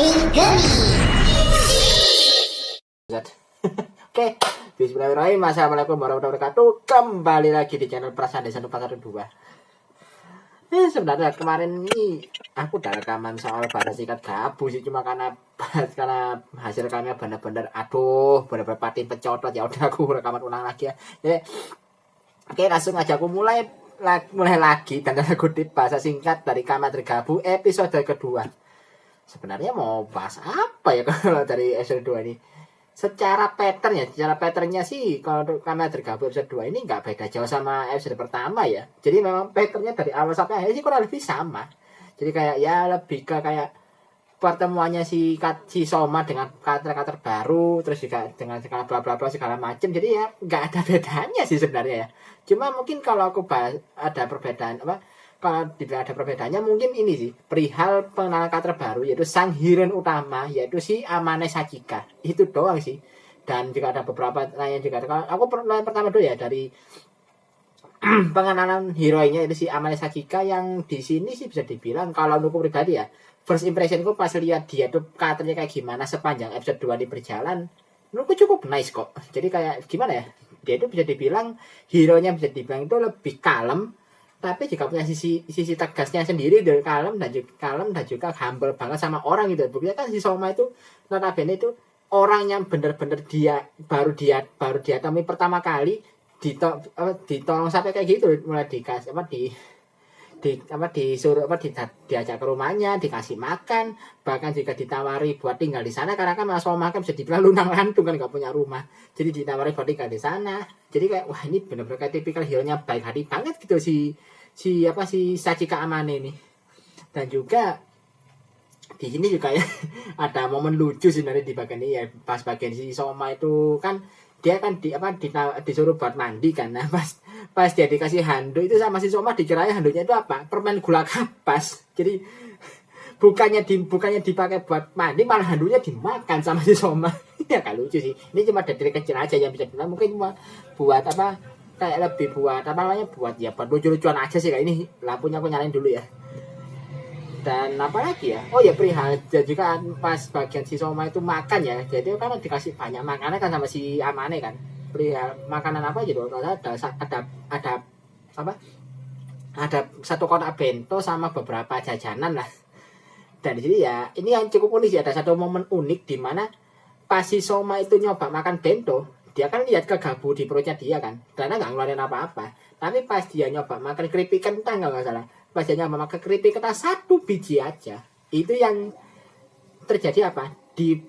Oke, bismillahirrahmanirrahim. Assalamualaikum warahmatullahi wabarakatuh. Kembali lagi di channel Perasaan Desa 412. Sebenarnya kemarin ini aku udah rekaman soal bahasa singkat gabu sih, cuma karena hasil rekamnya benar-benar benar-benar patin pecotot, ya udah aku rekaman ulang lagi ya. Oke, langsung aja aku mulai lagi dan tanda kutip bahasa singkat dari Kamar Gabu episode kedua. Sebenarnya mau bahas apa ya kalau dari episode 2 ini? Secara patternnya sih kalau Kamar Gabu episode 2 ini nggak beda jauh sama episode pertama ya. Jadi memang patternnya dari awal sampai akhir sih kurang lebih sama. Jadi kayak ya lebih ke kayak pertemuannya si Soma dengan karakter baru, terus juga dengan segala bla bla bla segala macam. Jadi ya nggak ada bedanya sih sebenarnya ya. Cuma mungkin kalau aku bahas ada perbedaan apa? Kalau tidak ada perbedaannya mungkin ini sih perihal pengenalan karakter baru, yaitu sang heroine utama, yaitu si Amane Sachika. Itu doang sih. Dan juga ada beberapa lain juga. Kalau aku pertama dulu ya dari pengenalan heroinnya itu si Amane Sachika, yang di sini sih bisa dibilang kalau aku pribadi ya, first impressionku pas lihat dia tuh karakternya kayak gimana sepanjang episode 2 ini berjalan, menurutku cukup nice kok. Jadi kayak gimana ya, dia itu bisa dibilang hero-nya bisa dibilang itu lebih kalem, tapi juga punya sisi tegasnya sendiri, dari kalem dan juga humble banget sama orang gitu. Buktinya kan si Soma itu notabene itu orang yang bener-bener baru dia temui pertama kali ditolong sampai kayak gitu, mulai dikasih disuruh diajak ke rumahnya, dikasih makan, bahkan juga ditawari buat tinggal di sana karena kan Mas Soma kan bisa dibilang lunang lantung kan nggak punya rumah, jadi ditawari buat tinggal di sana. Jadi kayak wah ini benar-benar kayak tipikal hero-nya baik hati banget gitu si Sachika Amane ini. Dan juga di sini juga ya ada momen lucu sebenarnya di bagian ini ya, pas bagian si Soma itu kan dia kan disuruh buat mandi kan. Nah, pas dia dikasih handuk itu sama si Soma, dikiranya handuknya itu apa? Permen gula kapas. Jadi bukannya dipakai buat mandi, malah handuknya dimakan sama si Soma. Ya kan lucu sih. Ini cuma dari kecil aja yang bisa bilang, mungkin cuma buat apa, kayak lebih buat apa namanya, buat lucu-lucuan aja sih. Kayak ini lampunya aku nyalain dulu ya. Dan apa lagi ya, oh ya perihal dan juga pas bagian si Soma itu makan ya, jadi kan dikasih banyak makanan kan sama si Amane kan. Perihal makanan apa gitu, ada satu kotak bento sama beberapa jajanan lah. Dan di sini ya ini yang cukup unik sih, ada satu momen unik di mana pas si Soma itu nyoba makan bento, dia kan lihat kegabu di perutnya dia kan, karena nggak ngeluarin apa-apa. Tapi pas dia nyoba makan keripik kentang nggak salah, pas dia nyoba makan keripik kentang satu biji aja, itu yang terjadi apa?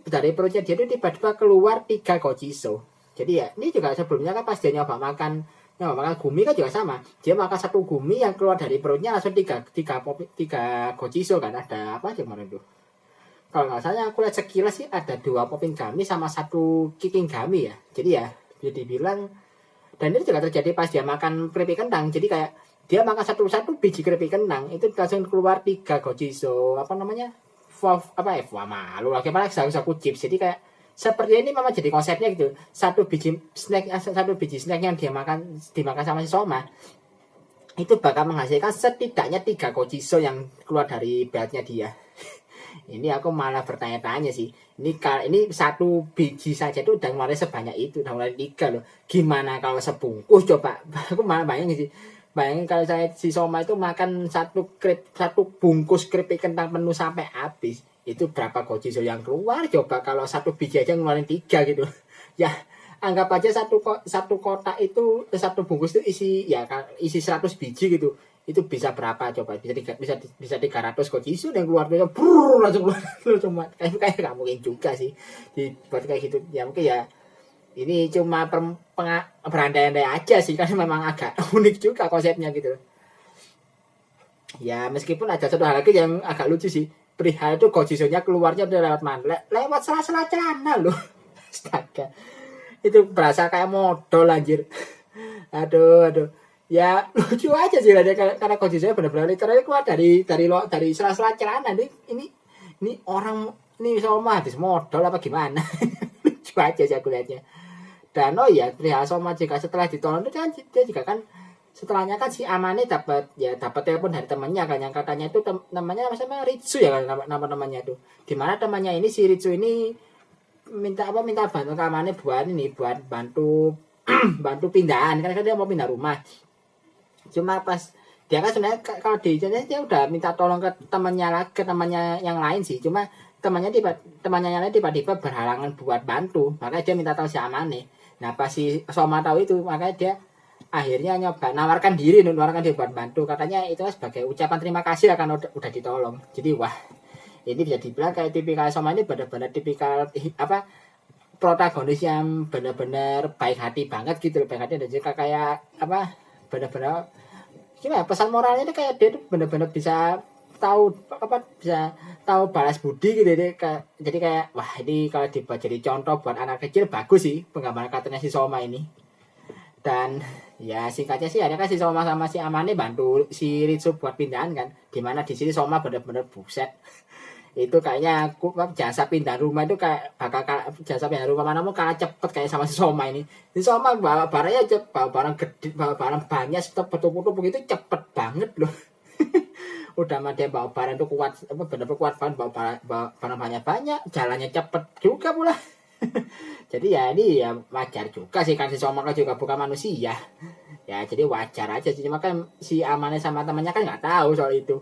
Dari perutnya dia itu tiba-tiba keluar 3 gochiso. Jadi ya ini juga sebelumnya kan pas dia nyoba makan gumi kan juga sama. Dia makan satu gumi yang keluar dari perutnya langsung 3 gochiso kan. Ada apa aja kemarin tuh? Kalau nggak salah aku lihat sekilas sih ada 2 popping gummy sama 1 kicking gummy ya. Jadi ya bisa dibilang, dan ini juga terjadi pas dia makan keripik kentang. Jadi kayak dia makan satu biji keripik kentang itu langsung keluar 3 gochiso apa namanya, wah malu lagi malah saku chips. Jadi kayak seperti ini memang jadi konsepnya gitu, satu biji snack yang dimakan sama si Soma itu bakal menghasilkan setidaknya 3 gochiso yang keluar dari beltnya dia. Ini aku malah bertanya-tanya sih, ini satu biji saja tuh udah ngeluarin sebanyak itu, udah ngeluarin 3 loh. Gimana kalau sebungkus coba? Aku malah bayangin kalau si Soma itu makan satu bungkus keripik kentang penuh sampai habis, itu berapa gochiso yang keluar coba kalau satu biji aja ngeluarin 3 gitu. Ya anggap aja satu kotak itu, satu bungkus itu isi 100 biji gitu. Itu bisa berapa coba? Bisa 300 gochiso dan keluar langsung kayak nggak mungkin juga sih dibuat kayak gitu. Ya mungkin ya ini cuma berandai-andai aja sih, karena memang agak unik juga konsepnya gitu. Ya meskipun ada satu hal lagi yang agak lucu sih, perihal itu gochisonya keluarnya udah lewat mana? Lewat sela-sela celana loh. Astaga, itu berasa kayak modal anjir. Aduh. Ya lucu aja sih karena gochisonya benar-benar literally keluar dari sela-sela celana. Ini orang ini Soma habis modal apa gimana? Lucu aja sih aku lihatnya. Dan oh ya, perihal Soma juga setelah ditolong itu kan dia juga kan setelahnya kan si Amane dapat telepon dari temannya kan, yang katanya itu namanya sama Ritsu ya kan, nama temannya itu. Dimana temannya ini, si Ritsu ini minta bantu ke Amane buat bantu bantu pindahan, kan dia mau pindah rumah. Cuma pas dia kan sebenarnya kalau di dia udah minta tolong ke temannya yang lain sih, cuma temannya yang lain tiba-tiba berhalangan buat bantu, makanya dia minta tahu si Amane. Nah pas si Soma tahu itu, makanya dia akhirnya nyoba nawarkan diri buat bantu, katanya itu sebagai ucapan terima kasih karena udah ditolong. Jadi wah, ini bisa dibilang kayak tipikal Soma ini benar-benar tipikal protagonis yang benar-benar baik hati banget gitu, baik hati, dan juga kayak benar-benar gimana, pesan moralnya itu kayak dia tuh benar-benar bisa tahu balas budi gitu. Jadi kayak wah, ini kalau dibuat jadi contoh buat anak kecil bagus sih penggambaran katanya si Soma ini. Dan ya singkatnya sih ada kan si Soma sama si Amane bantu si Ritsu buat pindahan kan, dimana di sini Soma bener-bener buset itu kayaknya aku jasa pindah rumah itu kayak jasa pindah rumah mana mau kalah cepet kayak sama si Soma ini. Si Soma bawa barangnya bawa barang gede, bawa barang banyak, betul-betul begitu cepet banget loh. Udah mah dia bawa barang itu kuat, bener-bener kuat banget, bawa barang banyak, jalannya cepet juga pula. Jadi ya ini ya wajar juga sih kan, si Soma kan juga bukan manusia ya, jadi wajar aja sih. Cuma kan si Amane sama temannya kan nggak tahu soal itu.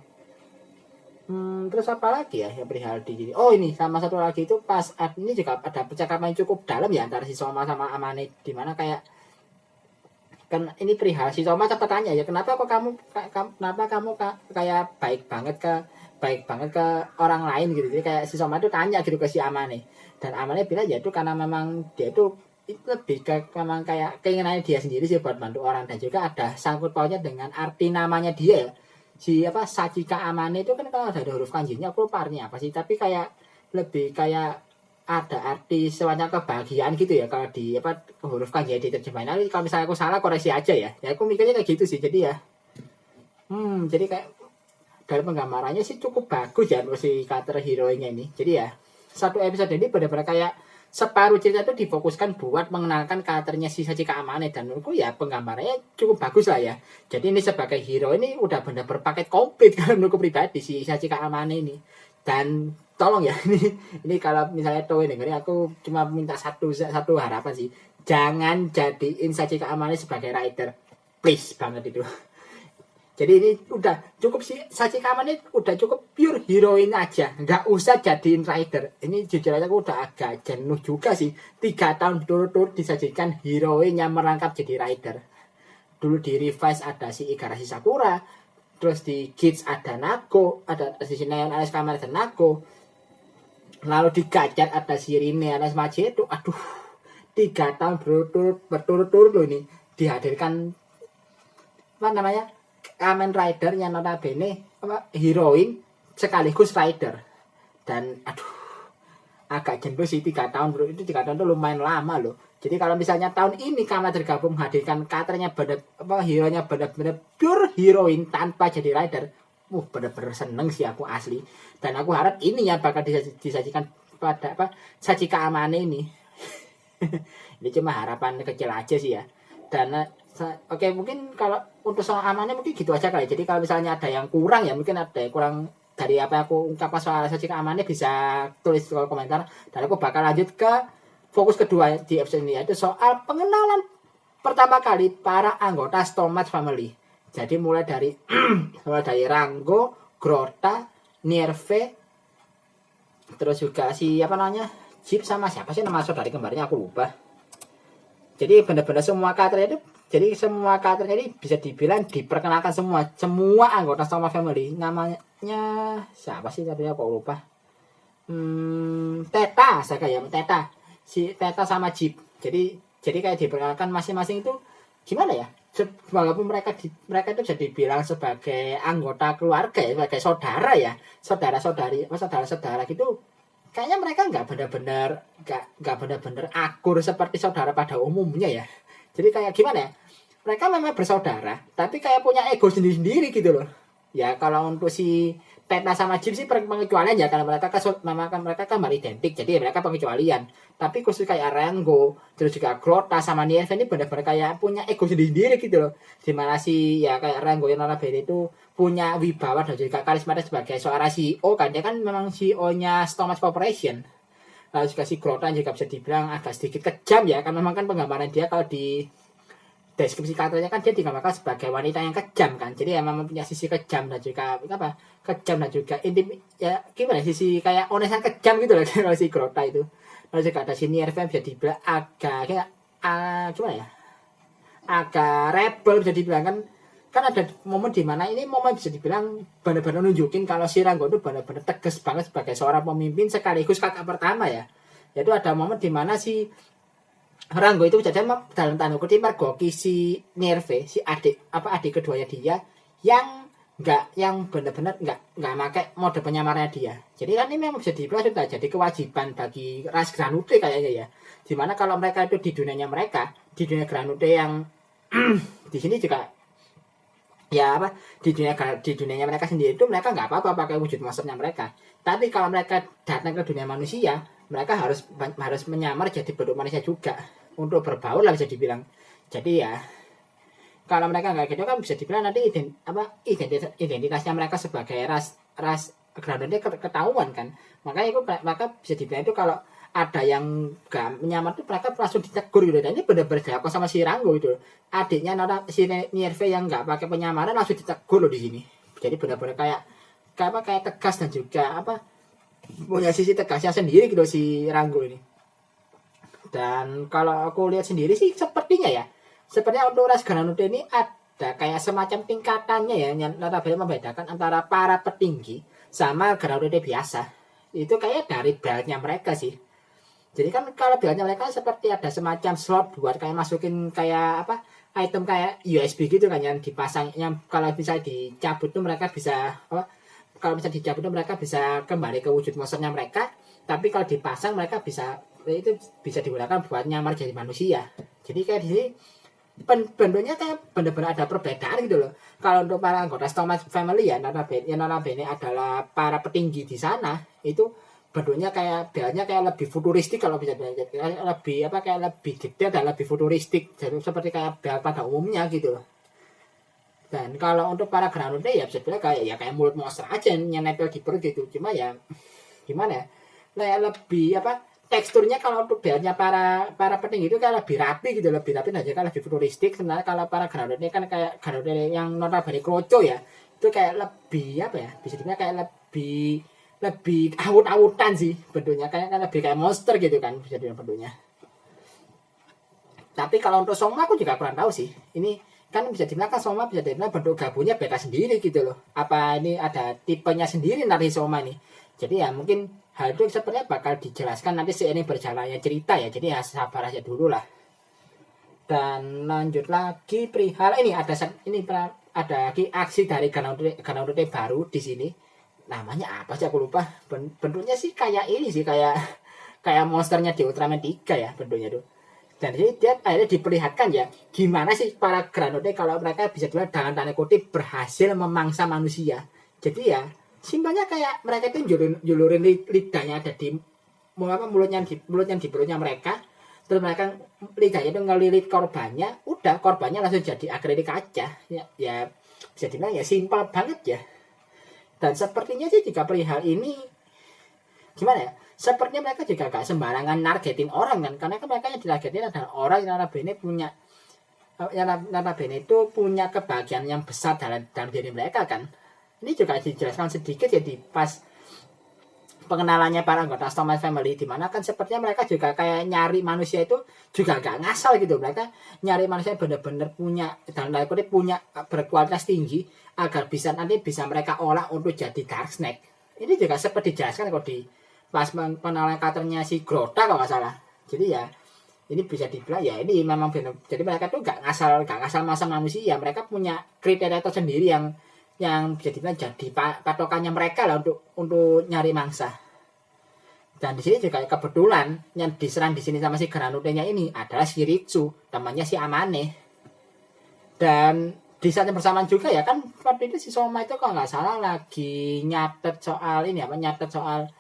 Terus apa lagi ya yang perihal di sini? Oh ini sama satu lagi itu pas ini juga ada percakapan yang cukup dalam ya antara si Soma sama Amane, dimana kayak kan ini perihal si Soma sempat tanya ya, kenapa kamu kayak baik banget ke orang lain gitu. Jadi kayak si Soma itu tanya gitu ke si Amane, dan Amane bilang ya itu karena memang dia itu lebih ke memang kayak keinginannya dia sendiri sih buat bantu orang, dan juga ada sangkut pautnya dengan arti namanya dia ya. Si Sachika Amane itu kan kalau ada huruf kanjinya aku lupa artinya apa sih, tapi kayak lebih kayak ada arti semacam kebahagiaan gitu ya kalau di huruf kanji diterjemahin. Nanti kalau misalnya aku salah koreksi aja ya. Ya aku mikirnya kayak gitu sih. Jadi ya jadi kayak dari penggambarannya sih cukup bagus ya untuk si karakter hero-nya ini. Jadi ya satu episode ini benar-benar kayak separuh cerita itu difokuskan buat mengenalkan karakternya si Sachika Amane, dan menurutku ya penggambarannya cukup bagus lah ya. Jadi ini sebagai hero ini udah benar berpaket komplit kalau menurutku pribadi si Sachika Amane ini. Dan tolong ya ini kalau misalnya Toei dengerin, aku cuma minta satu harapan sih, jangan jadiin Sachika Amane sebagai writer, please banget itu. Jadi ini udah cukup sih, Sachika Amane udah cukup pure heroin aja, nggak usah jadiin rider. Ini jujur aja aku udah agak jenuh juga sih, 3 tahun berturut-turut disajikan heroin yang merangkap jadi rider. Dulu di Revise ada si Igarashi Sakura, terus di Kids ada Nago, ada si Neon alias Kamar dan Nago, lalu di Gajar ada si Rine alias Majedo. Aduh, 3 tahun berturut-turut loh ini dihadirkan Kamen Rider yang notabene heroin sekaligus rider. Dan aduh, agak jenuh sih 3 tahun bro. Itu 3 tahun itu lumayan lama loh. Jadi kalau misalnya tahun ini Kamen tergabung menghadirkan karakternya hero-nya benar-benar pure heroin tanpa jadi rider, benar-benar seneng sih aku asli. Dan aku harap ini yang bakal disajikan pada Sachika Amane ini. Ini cuma harapan kecil aja sih ya. Dan oke, mungkin kalau untuk soal Amane mungkin gitu aja kali. Jadi kalau misalnya ada yang kurang ya, mungkin ada yang kurang dari apa yang aku ungkapkan soal Sachika Amane, bisa tulis di kolom komentar. Dan aku bakal lanjut ke fokus kedua di episode ini, yaitu soal pengenalan pertama kali para anggota Stone Match Family. Jadi mulai dari Rango, Grota, Nierve, terus juga si Jeep sama siapa sih nama saudari kembarnya aku lupa. Jadi benar-benar semua karakternya itu, ini bisa dibilang diperkenalkan semua anggota Stone Match Family. Namanya siapa sih tapi aku lupa. Teta si Teta sama Jeep. Jadi kayak diperkenalkan masing-masing itu gimana ya? Walaupun mereka itu bisa dibilang sebagai anggota keluarga ya, sebagai saudara ya, saudara-saudari, saudara-saudara gitu. Kayaknya mereka nggak benar-benar akur seperti saudara pada umumnya ya. Jadi kayak gimana ya? Mereka memang bersaudara, tapi kayak punya ego sendiri-sendiri gitu loh. Ya kalau untuk si Teta sama Jim sih pengecualian ya, karena mereka kan identik, jadi mereka pengecualian. Tapi khusus kayak Rango, terus juga Crota sama Nierve ini benar-benar kayak punya ego sendiri gitu loh. Dimana sih ya kayak Rango yang notabene itu punya wibawa dan juga karisma sebagai seorang CEO kan, dia kan memang CEO-nya Stomach Corporation. Lalu juga si Crota juga bisa dibilang agak sedikit kejam ya, kan memang kan penggambaran dia kalau di deskripsi karakternya kan dia digambarkan sebagai wanita yang kejam kan, jadi emang punya sisi kejam dan juga apa, kejam dan juga intim ya, gimana sisi kayak onesan kejam gitu loh kalau si Crota itu. Lalu juga ada si Nierve bisa dibilang agak kayak gimana ya, agak rebel bisa dibilang kan ada momen dimana ini momen bisa dibilang benar-benar nunjukin kalau si Rango itu benar-benar tegas banget sebagai seorang pemimpin sekaligus kakak pertama ya. Yaitu ada momen dimana si Rango itu bisa dalam tanda kutip mergoki si Nierve, si adik keduanya dia yang benar-benar nggak pakai mode penyamarnya dia. Jadi kan ini memang bisa dibilang sudah jadi kewajiban bagi ras Granute kayaknya ya. Dimana kalau mereka itu di dunianya mereka, di dunia Granute yang di sini juga ya apa, di dunianya mereka sendiri itu mereka nggak apa-apa pakai wujud monsternya mereka. Tapi kalau mereka datang ke dunia manusia, mereka harus menyamar jadi bentuk manusia juga untuk berbaur lah bisa dibilang. Jadi ya kalau mereka nggak gitu kan bisa dibilang nanti identitasnya mereka sebagai ras Granate ketahuan kan. Makanya itu maka bisa dibilang itu kalau ada yang gak menyamar tuh mereka langsung ditegur gitu. Dan ini benar-benar dilakukan sama si Rango itu. Adiknya si Nierve yang nggak pakai penyamaran langsung ditegur loh di sini. Jadi benar-benar kayak tegas dan juga punya sisi tegasnya sendiri gitu si Rango ini. Dan kalau aku lihat sendiri sih sepertinya untuk ras Granute ini ada kayak semacam tingkatannya ya, yang notabene membedakan antara para petinggi sama Granute biasa. Itu kayak dari beltnya mereka sih. Jadi kan kalau beltnya mereka seperti ada semacam slot buat kayak masukin kayak item kayak USB gitu kan, yang dipasang, yang kalau bisa dicabut tuh mereka bisa kalau bisa dicabut tuh mereka bisa kembali ke wujud monsternya mereka. Tapi kalau dipasang mereka bisa digunakan buat nyamar jadi manusia. Jadi kayak di sini bentuknya kayak benar-benar ada perbedaan gitu loh. Kalau untuk para anggota Stomach Family ya notabene adalah para petinggi di sana, itu bentuknya kayak lebih futuristik kalau bisa kayak lebih detail dan lebih futuristik, jadi seperti kayak bel pada umumnya gitu loh. Dan kalau untuk para Granute ya bisa bilang kayak mulut monster aja yang nempel di perut gitu. Cuma ya gimana ya, lebih teksturnya kalau untuk belnya para petinggi itu kayak lebih rapi gitu, lebih rapi aja kan, lebih futuristik. Sebenarnya kalau para Granute kan kayak Granute yang notabene kroco ya, itu kayak lebih bisa dibilang kayak lebih awut-awutan sih bentuknya, kayak lebih kayak monster gitu kan bisa dibilang bentuknya. Tapi kalau untuk Soma aku juga kurang tahu sih. Ini kan bisa dibilang kan Soma bisa dibilang bentuk gabungnya beda sendiri gitu loh. Apa ini ada tipenya sendiri dari Soma nih. Jadi ya mungkin hal itu sepertinya bakal dijelaskan nanti seiring berjalannya cerita ya. Jadi ya sabar aja dulu lah. Dan lanjut lagi perihal ini ada lagi aksi dari Granute baru di sini. Namanya apa sih aku lupa. Bentuknya sih kayak ini sih, kayak monsternya di Ultraman 3 ya bentuknya tuh. Dan jadi dia akhirnya diperlihatkan ya gimana sih para Granute kalau mereka bisa bilang dengan tanda kutip berhasil memangsa manusia. Jadi ya simpelnya kayak mereka itu julurin lidahnya ada di mulutnya di perutnya mereka, terus mereka lidahnya itu ngelilit korbannya, udah korbannya langsung jadi akrilik kaca ya bisa dibilang ya simpel banget ya. Dan sepertinya sih jika perihal ini gimana ya, sepertinya mereka juga gak sembarangan nargetin orang kan, karena kan mereka yang ditargetin adalah orang yang notabene itu punya kebahagiaan yang besar dalam diri mereka kan. Ini juga dijelaskan sedikit ya di pas pengenalannya para anggota Stomach Family, dimana kan sepertinya mereka juga kayak nyari manusia itu juga gak ngasal gitu. Mereka nyari manusia yang benar-benar punya berkualitas tinggi agar nanti bisa mereka olah untuk jadi Dark Snake. Ini juga seperti dijelaskan kok di pas pengenalan karakternya si Crota kalau nggak salah. Jadi ya ini bisa dibilang ya ini memang benar. Jadi mereka tuh gak ngasal masa manusia. Mereka punya kriteria tersendiri yang bisa dibilang jadi patokannya mereka lah untuk nyari mangsa. Dan di sini juga kebetulan yang diserang di sini sama si Granute-nya ini adalah si Ritsu, temannya si Amane. Dan di saat yang bersamaan juga ya kan waktu itu si Soma itu kalau nggak salah lagi nyatet soal ini apa nyatet soal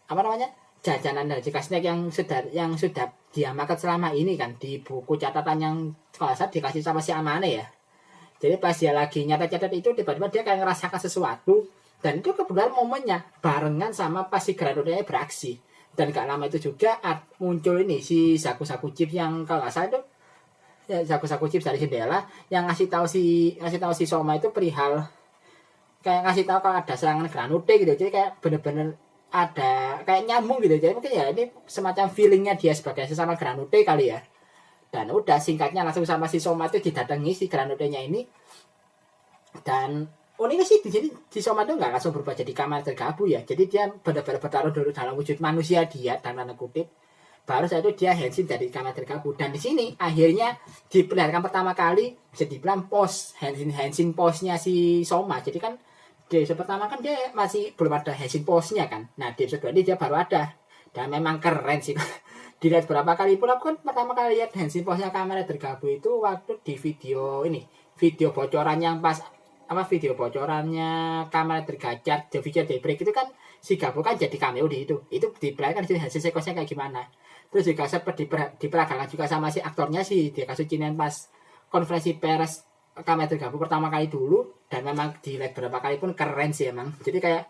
apa namanya jajanan dan jika snack yang sudah dia makan selama ini kan di buku catatan yang kalau nggak salah dikasih sama si Amane ya. Jadi pas dia lagi nyatet-nyatet itu tiba-tiba dia kayak ngerasakan sesuatu dan itu kebetulan momennya barengan sama pas si Granodanya beraksi. Dan gak lama itu juga muncul ini si Saku-Saku Chips yang kalau nggak salah itu ya Saku-Saku Chips dari jendela yang ngasih tahu si Soma itu perihal kayak ngasih tahu kalau ada serangan Granode gitu. Jadi kayak bener-bener ada kayak nyambung gitu. Jadi mungkin ya ini semacam feelingnya dia sebagai sesama Granode kali ya. Dan udah singkatnya langsung sama si Soma itu didatangi si Granodenya ini. Dan uniknya sih jadi si Soma itu nggak langsung berubah jadi kamar tergabu ya. Jadi dia benar-benar bertaruh dulu dalam wujud manusia dia dan tanda kutip. Baru saat itu dia Henshin dari kamar tergabu. Dan di sini akhirnya diperlihatkan pertama kali bisa dibilang Henshin posnya si Soma. Jadi kan di episode pertama kan dia masih belum ada Henshin posnya kan. Nah di episode 2 ini dia baru ada. Dan memang keren sih. Dilihat berapa kali pun aku kan pertama kali lihat Henshin posnya kamera tergabung itu waktu di video bocoran yang pas video bocorannya kamera tergacar The Future Daybreak itu kan si Gabo kan jadi cameo di itu diperlihatkan di Henshin sequence kayak gimana. Terus juga sempat diperagakan juga sama si aktornya sih dia kasus Cinian pas konferensi pers kamera tergabung pertama kali dulu dan memang dilihat berapa kali pun keren sih emang. Jadi kayak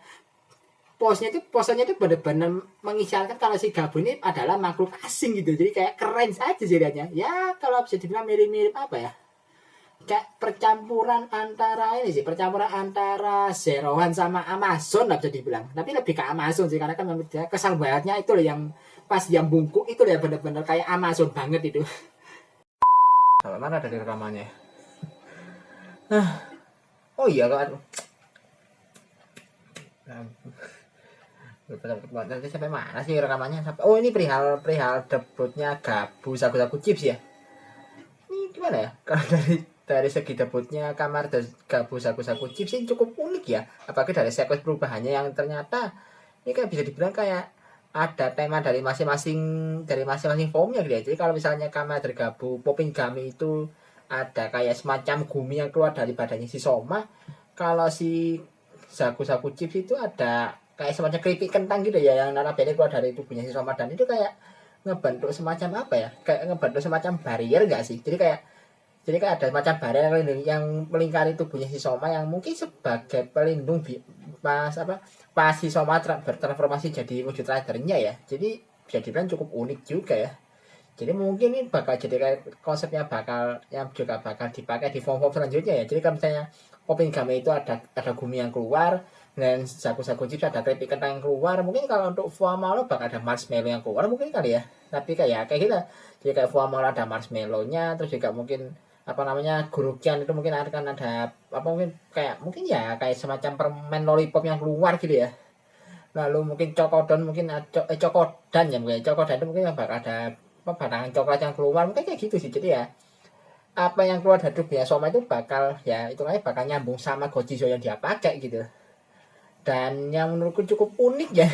posenya itu benar-benar mengisyaratkan kalau si Gabu ini adalah makhluk asing gitu. Jadi kayak keren saja sih lihatnya. Ya kalau bisa dibilang mirip-mirip apa ya? Kayak percampuran antara Zerohan sama Amazon lah bisa dibilang. Tapi lebih ke Amazon sih karena kan dia kesal bangetnya itu loh yang pas yang bungkuk itu ya benar-benar kayak Amazon banget itu. Sampai mana dari rekamannya? Oh iya kan. Nanti sampai mana sih rekamannya? Oh ini perihal debutnya Gabu Saku-Saku Chips ya. Ini gimana ya? Kalau dari segi debutnya kamar Gabu Saku-Saku Chips ini cukup unik ya. Apalagi dari sequence perubahannya yang ternyata ini kan bisa dibilang kayak ada tema dari masing-masing formnya gitu ya. Jadi kalau misalnya kamar Gabu Popping Gummy itu ada kayak semacam gumi yang keluar dari badannya si Soma. Kalau si Saku-Saku Chips itu ada kayak semacam keripik kentang gitu ya yang narabene keluar dari tubuhnya si Soma dan itu kayak ngebentuk semacam apa ya kayak ngebentuk semacam barrier enggak sih jadi kayak ada semacam barrier yang melingkari tubuhnya si Soma yang mungkin sebagai pelindung pas si Soma bertransformasi jadi wujud ridernya ya jadi bisa dibilang cukup unik juga ya jadi mungkin ini bakal jadi kayak konsepnya yang juga bakal dipakai di form selanjutnya ya jadi kalau misalnya Popping Gummy itu ada gumi yang keluar dan Saku-Saku Chips ada keripik kentang yang keluar mungkin kalau untuk Fuamalo bakal ada marshmallow yang keluar mungkin kali ya tapi kayak gitu jadi kayak Fuamalo ada marshmallow-nya terus juga mungkin Gurukian itu mungkin akan ada mungkin kayak semacam permen lollipop yang keluar gitu ya lalu mungkin Cokodon mungkin Cokodan ya mungkin Cokodan itu mungkin bakal ada batangan coklat yang keluar mungkin kayak gitu sih jadi ya apa yang keluar dari tubuhnya Soma itu bakal nyambung sama Gojizo yang dia pakai gitu dan yang menurutku cukup unik ya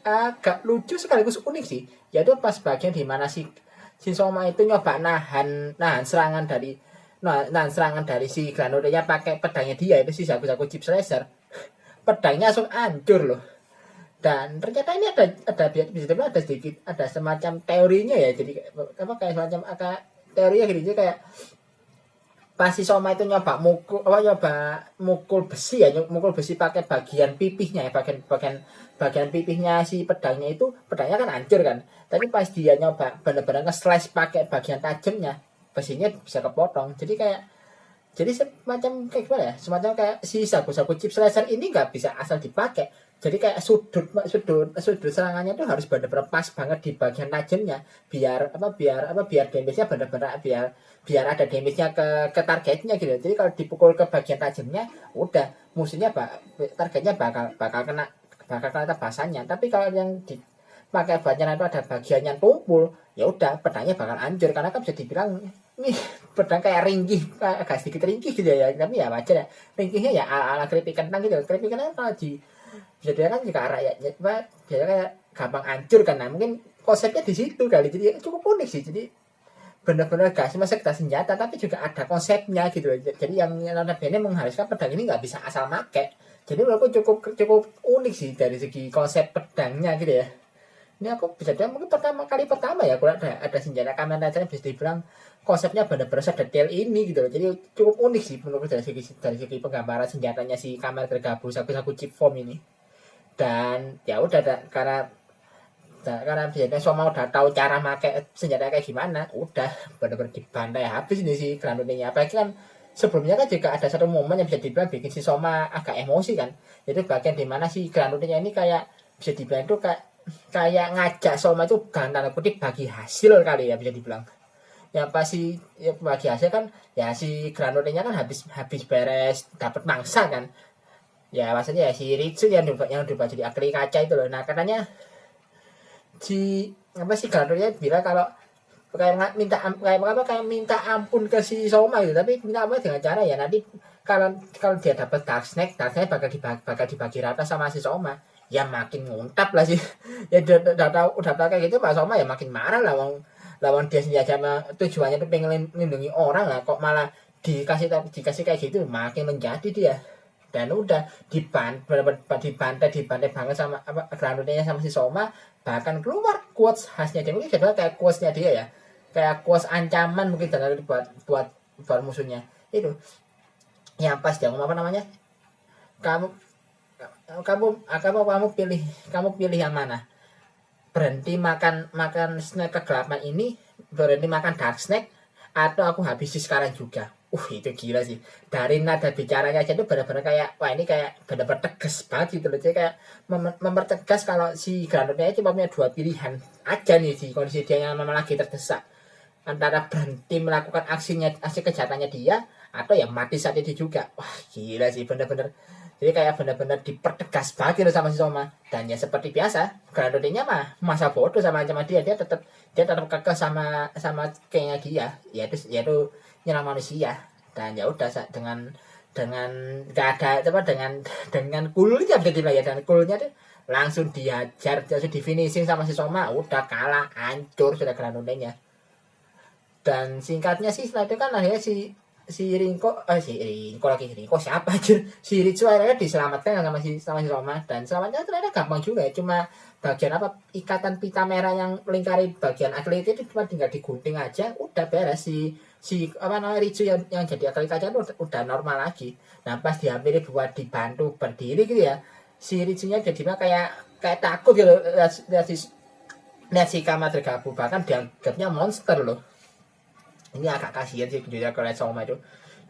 agak lucu sekaligus unik sih yaitu pas bagian dimana si Soma itu nyoba nahan serangan dari si Granodenya pakai pedangnya dia itu si Saku-Saku Chips Laser pedangnya langsung hancur loh dan ternyata ini ada semacam teorinya ya jadi kayak semacam teorinya gitu jadi kayak pas si Soma itu nyoba mukul besi pakai bagian pipihnya ya bagian pipihnya si pedangnya kan hancur kan tapi pas dia nyoba benar-benar nge-slash pakai bagian tajamnya besinya bisa kepotong jadi semacam kayak gimana ya semacam kayak si Saku-Saku Chips Laser ini nggak bisa asal dipakai jadi kayak sudut serangannya itu harus benar-benar pas banget di bagian tajamnya biar damage-nya benar-benar biar ada damage-nya ke targetnya gitu jadi kalau dipukul ke bagian tajamnya udah musuhnya targetnya bakal kena tebasannya tapi kalau yang dipakai bagian itu ada bagian yang tumpul ya udah pedangnya bakal hancur karena kan bisa dibilang nih pedang kayak ringkih agak sedikit ringkih gitu ya tapi ya wajar ya ringkihnya ya ala keripik kentang gitu keripik kentang kalau bisa dilihat kan juga rakyatnya biasanya kayak gampang hancur kan nah mungkin konsepnya di situ kali jadi cukup unik sih jadi benar-benar gak cuma sekedar senjata tapi juga ada konsepnya gitu loh. Jadi yang notabene mengharuskan pedang ini nggak bisa asal make. Jadi menurutku cukup cukup unik sih dari segi konsep pedangnya gitu ya. Ini aku bisa bilang mungkin kali pertama ya kalau ada senjata Kamen Rider bisa dibilang konsepnya benar-benar sedetail ini gitu loh. Jadi cukup unik sih menurutku dari segi penggambaran senjatanya si Kamen Rider Gabu Saku Chip Form ini. Dan ya udah karena biasanya Soma udah tahu cara pakai senjata kayak gimana, udah benar-benar dibantai habis ini si Granulenya. Apalagi kan sebelumnya kan juga ada satu momen yang bisa dibilang bikin si Soma agak emosi kan. Jadi bagian dimana si Granulenya ini kayak bisa dibilang itu kayak ngajak Soma itu tanda kutip bagi hasil kali ya bisa dibilang. Ya pasti ya, bagi hasil kan ya si Granulenya kan habis beres dapat mangsa kan. Ya maksudnya ya si Ritsu yang diubah jadi akli kaca itu loh. Nah katanya si apa sih Granulenya bilang kalau kayak minta ampun ke si Soma gitu, tapi minta ampun dengan cara ya nanti kalau dia dapat Dark Snake bakal dibagi rata sama si Soma. Ya makin nguntap lah sih. Ya udah tahu kayak gitu Pak Soma ya makin marah lah lawan dia sendiri aja tujuannya tuh pengen lindungi orang lah kok malah dikasih kayak gitu makin menjadi dia. Dan udah dibantai banget sama apa Granulenya sama si Soma, bahkan keluar quotes khasnya dia mungkin kayak quotesnya dia ya, kayak quotes ancaman mungkin dari buat musuhnya itu yang pas dia ngomong apa namanya, kamu pilih yang mana, berhenti makan snack kegelapan ini, berhenti makan dark snack, atau aku habisi sekarang juga. Itu gila sih. Dari nada bicaranya aja tuh benar-benar kayak wah ini kayak benar-benar tegas banget gitu loh. Jadi kayak mempertegas kalau si Granulnya cuma punya dua pilihan aja nih di kondisi dia yang memang lagi terdesak. Antara berhenti melakukan aksi kejahatannya dia atau ya mati saat itu juga. Wah, gila sih benar-benar. Jadi kayak benar-benar dipertegas banget gitu sama si Soma. Dan ya seperti biasa, Granulnya mah masa bodoh sama dia tetap kekeh sama kayaknya dia, yaitu nyerang manusia. Dan ya udah dengan gak ada apa dengan kulnya bisa dibilang ya, dan kulnya tuh langsung dihajar, langsung di finishing sama si Soma, udah kalah, hancur sudah Granulenya. Dan singkatnya sih setelah itu kan akhirnya si Rinko siapa aja, si Ritsu akhirnya diselamatkan sama si Soma, dan selamatnya ternyata gampang juga ya, cuma bagian apa ikatan pita merah yang melingkari bagian akli itu cuma tinggal digunting aja, udah beres si apa namanya Ritsu yang jadi akli kaca itu udah normal lagi. Nah pas dihampiri buat dibantu berdiri gitu ya, si Ritsunya jadi kayak takut gitu lihat si Kamen Rider Gabu, bahkan dianggapnya monster loh. Ini agak kasihan sih juga kalau Soma itu,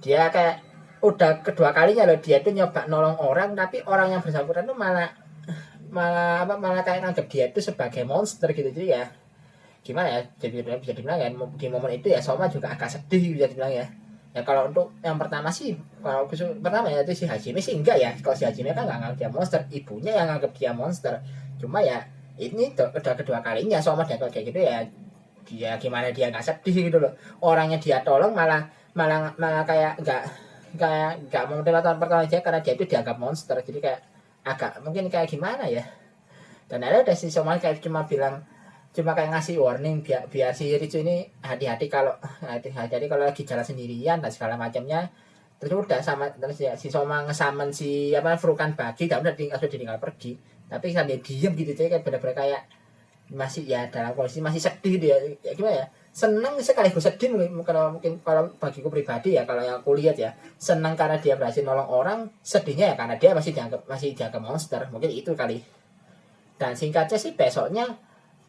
dia kayak udah kedua kalinya loh dia tuh nyoba nolong orang, tapi orang yang bersangkutan tuh malah kayak nganggap dia itu sebagai monster gitu. Jadi ya gimana ya, jadi bisa dibilang ya di momen itu ya Soma juga agak sedih bisa dibilang ya. Ya kalau untuk yang pertama sih, kalau pertama ya itu si Hajime sih enggak ya, kalau si Hajime kan nggak nganggap dia monster, ibunya yang nganggap dia monster. Cuma ya ini udah kedua kalinya Soma dianggap kayak gitu ya, dia gimana dia nggak sedih gitu loh, orangnya dia tolong malah kayak nggak mau menerima pertolongan dia karena dia itu dianggap monster. Jadi kayak agak mungkin kayak gimana ya. Dan ada si Soma kayak cuma kayak ngasih warning biar si Ritsu ini hati-hati kalau lagi jalan sendirian dan segala macamnya. Terus udah terus ya si Soma ngesamen si Furukan Bagi, dan udah ditinggal pergi, tapi sambil diem gitu. Jadi kayak bener-bener kayak masih ya dalam kondisi masih sedih dia ya, gimana ya, senang sekaligus sedih mungkin kalau bagiku pribadi ya, kalau yang aku lihat ya senang karena dia berhasil nolong orang, sedihnya ya karena dia masih dianggap monster, mungkin itu kali. Dan singkatnya sih besoknya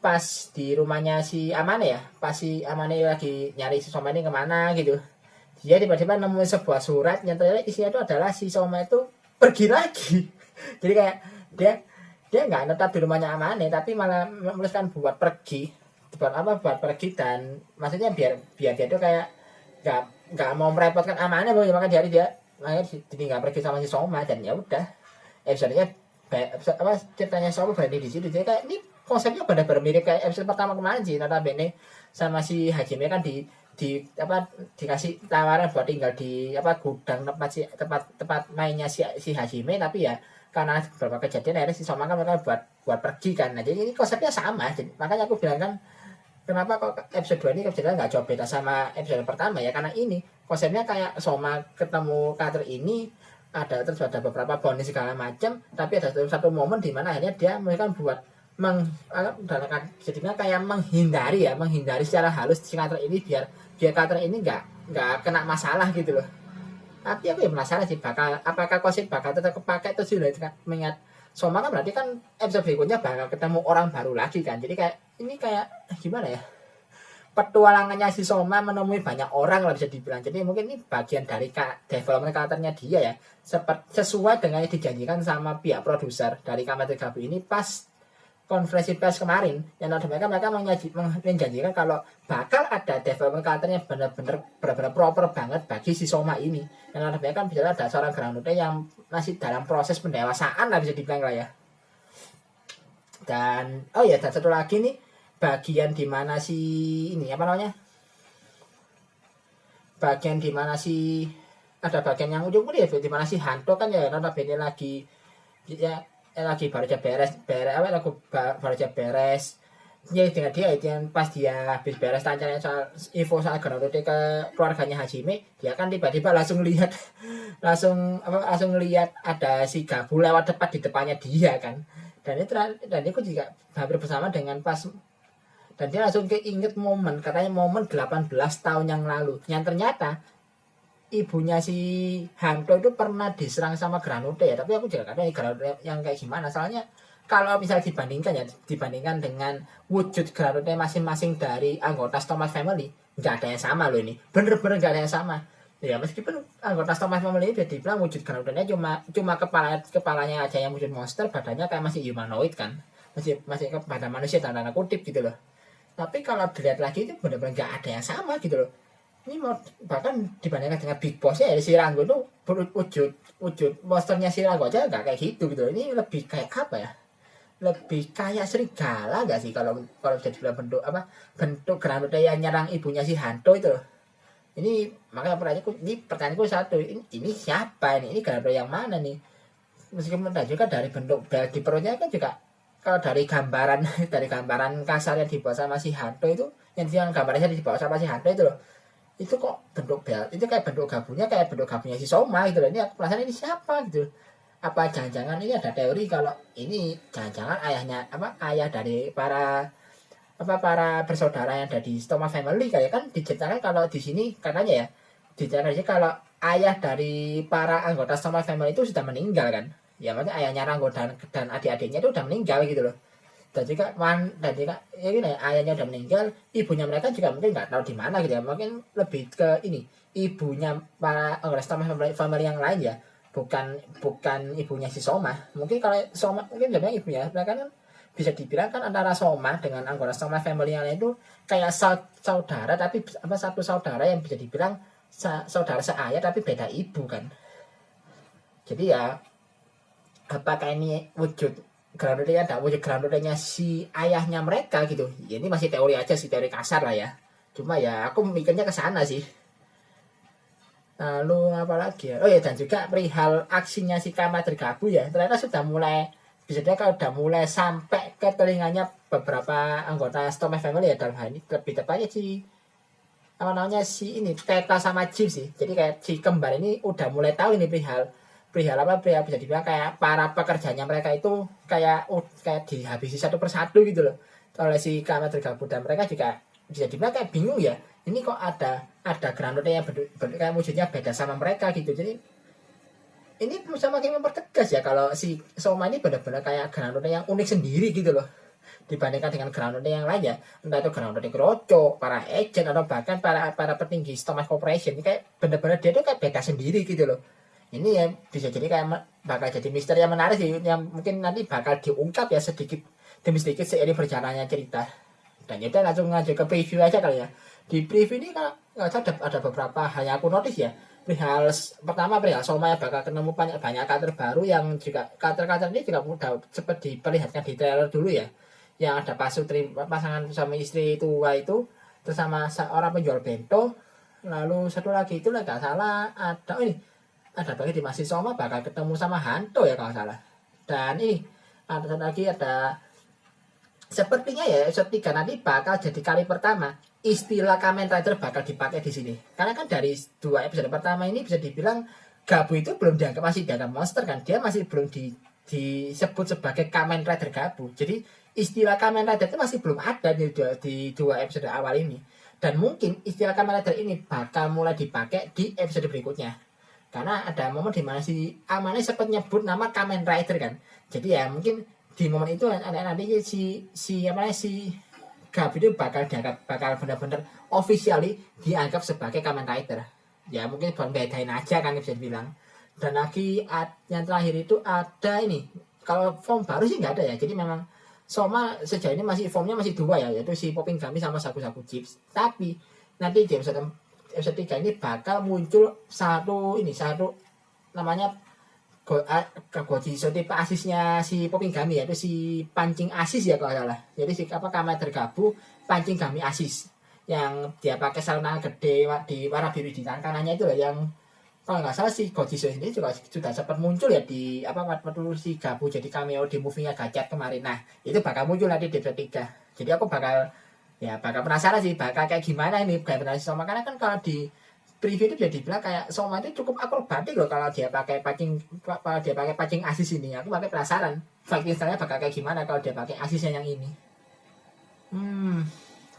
pas di rumahnya si Amane ya, pas si Amane lagi nyari si Soma ini kemana gitu, dia tiba-tiba nemuin sebuah surat yang ternyata isinya itu adalah si Soma itu pergi lagi. Jadi kayak dia nggak tetap di rumahnya Amane, tapi malah memutuskan buat pergi dan maksudnya biar dia itu kayak nggak mau merepotkan Amane, maka dia makanya ditinggal pergi sama si Soma. Dan ya udah episodenya ceritanya Soma berhenti di situ. Jadi kayak ini konsepnya benar-benar mirip kayak episode pertama kemarin sih, notabene sama si Hajime kan dikasih tawaran buat tinggal di gudang tempat mainnya si Hajime, tapi ya karena beberapa kejadian akhirnya si Soma kan mereka buat pergi kan. Nah jadi ini konsepnya sama, jadi makanya aku bilang kan kenapa kok episode 2 ini kebetulan nggak jauh beda sama episode pertama ya, karena ini konsepnya kayak Soma ketemu karakter ini ada, terus ada beberapa bonus segala macam, tapi ada satu momen di mana akhirnya dia mereka buat jadinya kayak menghindari secara halus si karakter ini biar karakter ini nggak kena masalah gitu loh. Tapi aku ya penasaran sih apakah konsep bakal tetap kepake, terus sudah mengingat Soma kan berarti kan episode berikutnya bakal ketemu orang baru lagi kan, jadi kayak ini kayak gimana ya, petualangannya si Soma menemui banyak orang lah bisa dibilang. Jadi mungkin ini bagian dari development karakternya dia ya, sesuai dengan yang dijanjikan sama pihak produser dari Kamen Rider ini pas konferensi pers kemarin, yang ada mereka menjanjikan kalau bakal ada development karakternya benar-benar proper banget bagi si Soma ini. Yang ada mereka bicara ada seorang Grounded yang masih dalam proses pendewasaan lah bisa dibilang lah ya. Dan dan satu lagi nih, bagian dimana si ini apa namanya, bagian dimana si ada bagian yang ujung ya, dimana si Hanto kan ya notabene lagi baru aja beres baru aja beres ya dengan dia itu yang pas dia habis beres tanya soal info soal Grounded ke keluarganya Hajime, dia kan tiba-tiba langsung lihat ada si Gabu lewat tepat di depannya dia kan, dan itu juga hampir bersama dengan pas, dan dia langsung keinget katanya momen 18 tahun yang lalu yang ternyata ibunya si Hanto itu pernah diserang sama Grounded ya. Tapi aku juga kadang Grounded yang kayak gimana, soalnya kalau misalnya dibandingkan dengan wujud Grounded masing-masing dari anggota Stomach Family, nggak ada yang sama loh, ini bener-bener nggak ada yang sama ya. Meskipun anggota Stomach Family itu dibilang wujud Groundednya cuma kepalanya aja yang wujud monster, badannya kayak masih humanoid kan, masih kepada manusia tanda kutip gitu loh. Tapi kalau dilihat lagi itu bener-bener nggak ada yang sama gitu loh. Ini bahkan dibandingkan dengan Big Boss ya, si Rango itu wujud monsternya si Rango aja nggak kayak gitu gitu. Ini lebih kayak apa ya? Lebih kayak serigala nggak sih kalau bisa dibilang bentuk Grounded yang nyerang ibunya si Hanto itu loh. Ini makanya pertanyaanku satu, ini siapa ini Grounded yang mana nih? Meskipun juga dari bentuk di perutnya kan juga, kalau dari gambaran kasar yang dibawa sama si Hanto itu, yang gambarnya dibawa sama si Hanto itu loh, itu kok itu kayak bentuk gabunya si Soma gitu loh. Ini aku penasaran ini siapa gitu. Apa jangan-jangan ini ada teori kalau ini jangan-jangan ayah dari para bersaudara yang ada di Stomach Family, kayak kan diceritakan kalau di sini katanya ya, diceritakan kalau ayah dari para anggota Stomach Family itu sudah meninggal kan. Ya maksudnya ayahnya Rango dan adik-adiknya itu udah meninggal gitu loh. Dan juga ya gini, ayahnya udah meninggal, ibunya mereka juga mungkin nggak tahu di mana gitu ya. Mungkin lebih ke ini ibunya para anggota Stomach Family yang lain ya, bukan ibunya si Soma. Mungkin kalau Soma mungkin lebih ibunya mereka kan bisa dibilang kan antara Soma dengan anggota Stomach Family yang lain itu kayak saudara, tapi satu saudara yang bisa dibilang saudara seayah tapi beda ibu kan. Jadi ya apakah ini wujud Groundednya ada wujud Groundednya si ayahnya mereka gitu ya? Ini masih teori aja sih, teori kasar lah ya, cuma ya aku mikirnya ke sana sih. Lalu apa lagi ya, dan juga perihal aksinya si Kamen Rider Gabu ya, ternyata sudah mulai bisa dia kalau udah mulai sampai ke telinganya beberapa anggota Stomach Family ya, dalam hal ini lebih tepatnya si Teta sama Jim sih. Jadi kayak si kembar ini udah mulai tahu ini perihal bisa dibilang kayak para pekerjanya mereka itu kayak dihabisi satu persatu gitu loh oleh si Kamen Rider Gabu, dan mereka juga bisa dibilang kayak bingung ya, ini kok ada Grounded yang kayak wujudnya beda sama mereka gitu. Jadi ini semakin mempertegas ya kalau si Soma ini benar-benar kayak Grounded yang unik sendiri gitu loh dibandingkan dengan Grounded yang lain ya, entah itu Grounded Kroco, para agent atau bahkan para petinggi Stomach Corporation. Ini kayak benar-benar dia tuh kayak beda sendiri gitu loh. Ini ya bisa jadi kayak bakal jadi misteri yang menarik sih, yang mungkin nanti bakal diungkap ya sedikit demi sedikit seiring berjalannya cerita. Dan kita langsung ngajak ke preview aja kali ya. Di preview ini kan ada beberapa hal yang aku notice ya. Pertama Soma yang bakal ketemu banyak karakter baru, yang juga karakter ini juga udah seperti diperlihatkan di trailer dulu ya. Yang ada Pasutri, pasangan suami istri tua itu, terus sama seorang penjual bento. Lalu satu lagi itu nggak salah ada bagi di Masih Soma bakal ketemu sama Hanto ya kalau salah. Dan ini ada satu lagi, ada sepertinya ya episode 3 nanti bakal jadi kali pertama istilah Kamen Rider bakal dipakai di sini. Karena kan dari 2 episode pertama ini bisa dibilang Gabu itu belum dianggap masih dianggap monster kan. Dia masih belum disebut sebagai Kamen Rider Gabu. Jadi istilah Kamen Rider itu masih belum ada di 2 episode awal ini. Dan mungkin istilah Kamen Rider ini bakal mulai dipakai di episode berikutnya. Karena ada momen di mana si Amane sempat nyebut nama Kamen Rider kan. Jadi ya mungkin di momen itu nanti si Gabi itu bakal benar-benar officially dianggap sebagai Kamen Rider. Ya mungkin buat bedain aja kan bisa dibilang. Dan lagi yang terakhir itu ada ini. Kalau form baru sih nggak ada ya. Jadi memang Soma sejauh ini formnya masih 2 ya, yaitu si Popping Gummy sama Saku Saku Chips. Tapi nanti di episode 3 ini bakal muncul satu namanya Goji tipe asisnya si Popping Gummy, yaitu si pancing asis ya kalau salah. Jadi si Kamen tergabung pancing Gummy asis yang dia pakai sarung gede di warna biru di tangan kanannya itu loh, yang kalau nggak salah si Goji ini juga sudah sempat muncul ya di waktu si Gabu jadi cameo di movie-nya Gacet kemarin. Nah itu bakal muncul nanti di episode 3. Jadi aku bakal penasaran sih bakal kayak gimana ini kayak Soma, karena kan kalau di preview itu jadi bilang kayak Soma itu cukup akrobatik loh kalau dia pakai pancing asis ini. Aku pakai penasaran fighting style-nya bakal kayak gimana kalau dia pakai asisnya yang ini.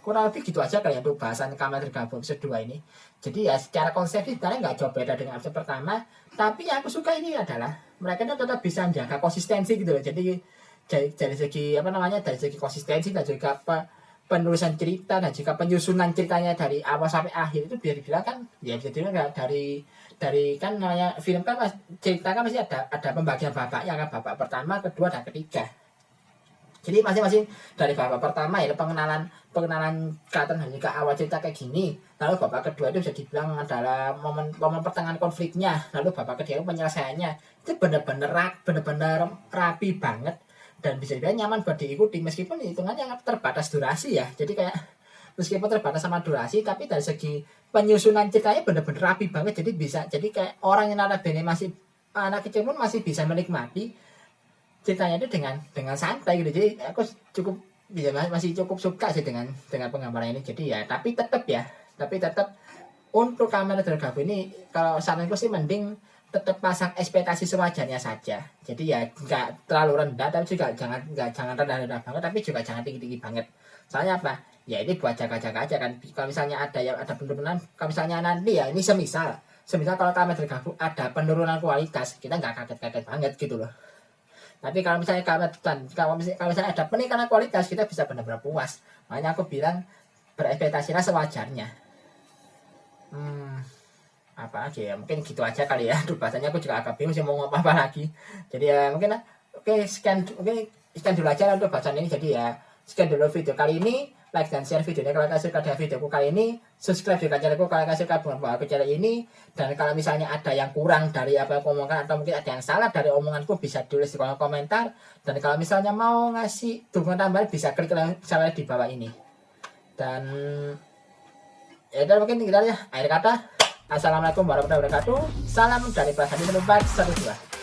Kurang lebih gitu aja kali ya untuk bahasan Kamen Rider Gabu episode 2 ini. Jadi ya secara konsep sebenarnya nggak jauh beda dengan episode pertama, tapi yang aku suka ini adalah mereka itu tetap bisa menjaga konsistensi gitu loh. Jadi dari segi dari segi konsistensi dan juga penulisan cerita dan juga penyusunan ceritanya dari awal sampai akhir itu biar dibilang kan ya bisa dibilang dari kan namanya film kan cerita kan masih ada pembagian babaknya kan, babak pertama, kedua dan ketiga. Jadi masing-masing dari babak pertama ya pengenalan karakter dan juga awal cerita kayak gini. Lalu babak kedua itu bisa dibilang adalah momen pertengahan konfliknya. Lalu babak ketiga itu penyelesaiannya. Itu benar-benar rapi banget dan bisa dibilang nyaman buat diikuti meskipun hitungannya terbatas durasi ya. Jadi kayak meskipun terbatas sama durasi, tapi dari segi penyusunan ceritanya benar-benar rapi banget. Jadi kayak orang yang notabene masih anak kecil pun masih bisa menikmati ceritanya itu dengan santai gitu. Jadi aku masih cukup suka sih dengan penggambaran ini. Jadi ya tapi tetap untuk Kamen Rider Gabu ini kalau saranku sih mending tetap pasang ekspektasi sewajarnya saja. Jadi ya nggak terlalu rendah tapi juga jangan rendah banget, tapi juga jangan tinggi banget. Soalnya apa? Ya ini buat jaga-jaga aja kan. Kalau misalnya ada penurunan, kalau misalnya nanti ya ini semisal kalau Kamen Rider Gabu ada penurunan kualitas, kita nggak kaget-kaget banget gitu loh. Tapi kalau misalnya ada peningkatan kualitas, kita bisa benar-benar puas. Makanya aku bilang berekspektasinya sewajarnya. Apa lagi ya? Mungkin gitu aja kali ya. Aduh, bahasanya aku juga agak bingung sih mau ngomong apa lagi. Jadi ya mungkin sekian dulu aja untuk bahasan ini. Jadi ya sekian dulu video kali ini. Like dan share videonya kalau kalian suka dengan videoku kali ini. Subscribe juga channelku kalau kalian suka dengan aku channel ini. Dan kalau misalnya ada yang kurang dari apa yang aku omongkan atau mungkin ada yang salah dari omonganku, bisa tulis di kolom komentar. Dan kalau misalnya mau ngasih dukungan tambahan, bisa klik link di bawah ini. Dan ya udah mungkin kita ya. Akhir kata, assalamualaikum warahmatullahi wabarakatuh. Salam dari Prasadi 1412.